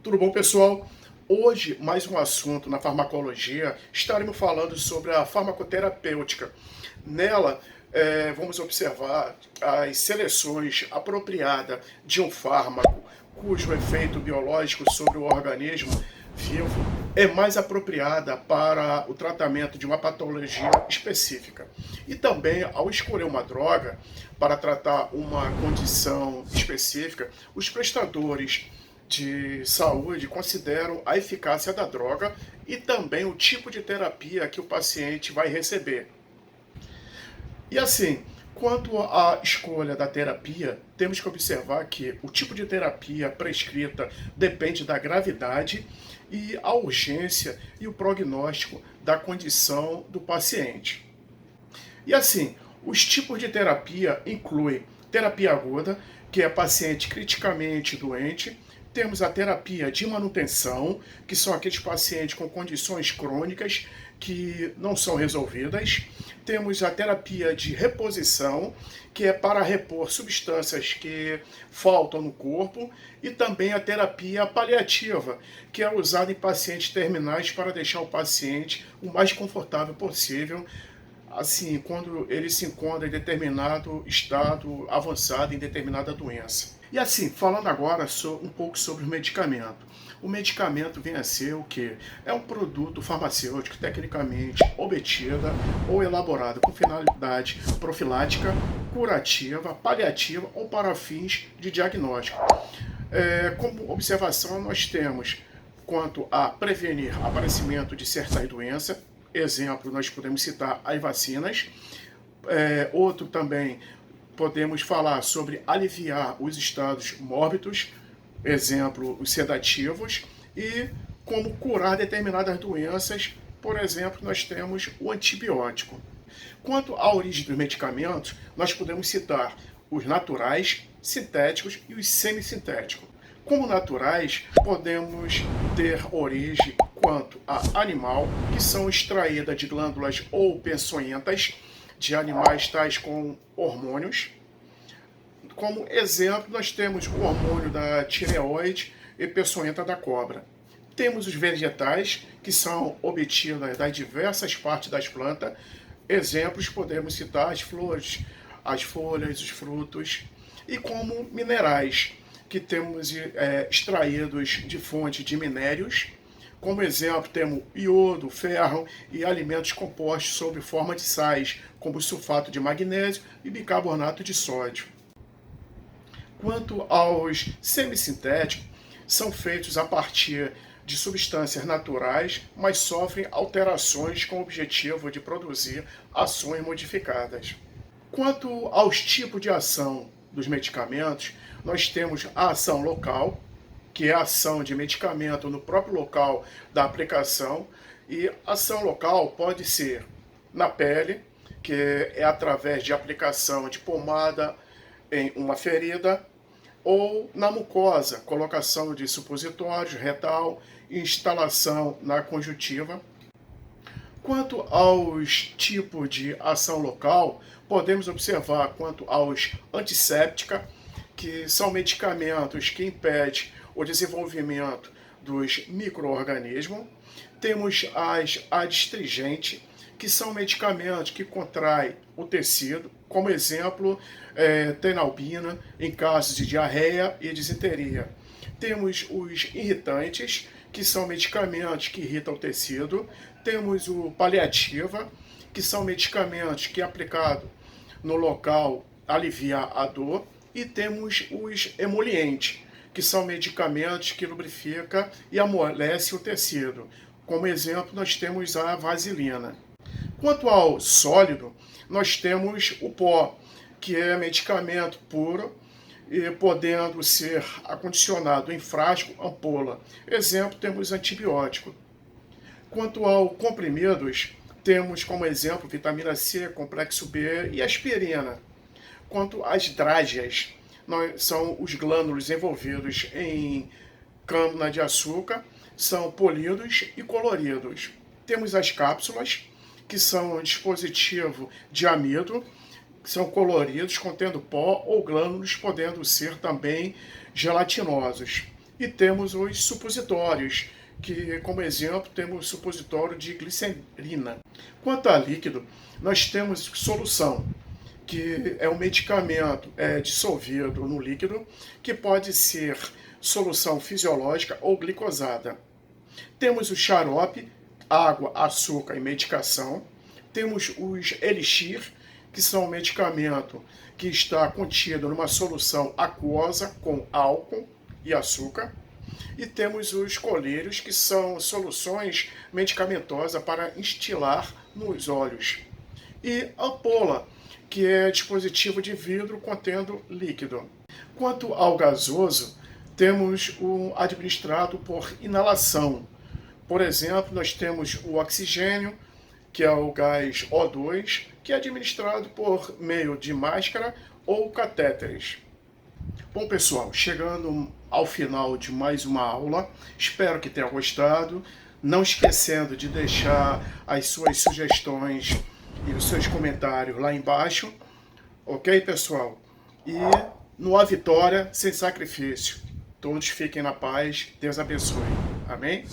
Tudo bom, pessoal? Hoje, mais um assunto na farmacologia, estaremos falando sobre a farmacoterapêutica. Nela, vamos observar as seleções apropriadas de um fármaco cujo efeito biológico sobre o organismo vivo é mais apropriada para o tratamento de uma patologia específica. E também, ao escolher uma droga para tratar uma condição específica, os prestadores de saúde consideram a eficácia da droga e também o tipo de terapia que o paciente vai receber. E assim, quanto à escolha da terapia, temos que observar que o tipo de terapia prescrita depende da gravidade e a urgência e o prognóstico da condição do paciente. E assim, os tipos de terapia incluem terapia aguda, que é paciente criticamente doente. Temos a terapia de manutenção, que são aqueles pacientes com condições crônicas que não são resolvidas. Temos a terapia de reposição, que é para repor substâncias que faltam no corpo. E também a terapia paliativa, que é usada em pacientes terminais para deixar o paciente o mais confortável possível, assim, quando ele se encontra em determinado estado avançado, em determinada doença. E assim, falando agora um pouco sobre o medicamento. O medicamento vem a ser o quê? É um produto farmacêutico tecnicamente obtido ou elaborado com finalidade profilática, curativa, paliativa ou para fins de diagnóstico. Como observação, nós temos quanto a prevenir aparecimento de certas doenças. Exemplo, nós podemos citar as vacinas. Outro também, podemos falar sobre aliviar os estados mórbidos, exemplo, os sedativos, e como curar determinadas doenças, por exemplo, nós temos o antibiótico. Quanto à origem dos medicamentos, nós podemos citar os naturais, sintéticos e os semissintéticos. Como naturais, podemos ter origem quanto a animal, que são extraídas de glândulas ou peçonhentas de animais tais como hormônios. Como exemplo, nós temos o hormônio da tireoide e peçonhenta da cobra. Temos os vegetais, que são obtidos das diversas partes das plantas. Exemplos, podemos citar as flores, as folhas, os frutos. E como minerais, que temos extraídos de fonte de minérios. Como exemplo, temos iodo, ferro e alimentos compostos sob forma de sais, como sulfato de magnésio e bicarbonato de sódio. Quanto aos semissintéticos, são feitos a partir de substâncias naturais, mas sofrem alterações com o objetivo de produzir ações modificadas. Quanto aos tipos de ação dos medicamentos, nós temos a ação local, que é a ação de medicamento no próprio local da aplicação, e ação local pode ser na pele, que é através de aplicação de pomada em uma ferida, ou na mucosa, colocação de supositórios, retal, instalação na conjuntiva. Quanto aos tipos de ação local, podemos observar quanto aos antisséptica, que são medicamentos que impedem o desenvolvimento dos micro-organismos. Temos as adstringentes, que são medicamentos que contraem o tecido, como exemplo, tenalbina, em casos de diarreia e disenteria. Temos os irritantes, que são medicamentos que irritam o tecido. Temos o paliativa, que são medicamentos que, aplicado no local, alivia a dor. E temos os emolientes, que são medicamentos que lubrificam e amolecem o tecido. Como exemplo, nós temos a vaselina. Quanto ao sólido, nós temos o pó, que é medicamento puro e podendo ser acondicionado em frasco, ampola. Exemplo, temos antibiótico. Quanto ao comprimidos, temos como exemplo vitamina C, complexo B e aspirina. Quanto às drágeas, são os glândulos envolvidos em cana-de-açúcar, são polidos e coloridos. Temos as cápsulas, que são um dispositivo de amido, que são coloridos, contendo pó ou glânulos, podendo ser também gelatinosos. E temos os supositórios, que como exemplo temos o supositório de glicerina. Quanto a líquido, nós temos solução, que é um medicamento dissolvido no líquido, que pode ser solução fisiológica ou glicosada. Temos o xarope, água, açúcar e medicação. Temos os elixir, que são um medicamento que está contido numa solução aquosa com álcool e açúcar. E temos os colírios, que são soluções medicamentosas para instilar nos olhos. E ampola, que é dispositivo de vidro contendo líquido. Quanto ao gasoso, temos o administrado por inalação. Por exemplo, nós temos o oxigênio, que é o gás O2, que é administrado por meio de máscara ou catéteres. Bom, pessoal, chegando ao final de mais uma aula, espero que tenha gostado. Não esquecendo de deixar as suas sugestões e os seus comentários lá embaixo. Ok, pessoal? E não há vitória sem sacrifício. Todos fiquem na paz. Deus abençoe. Amém?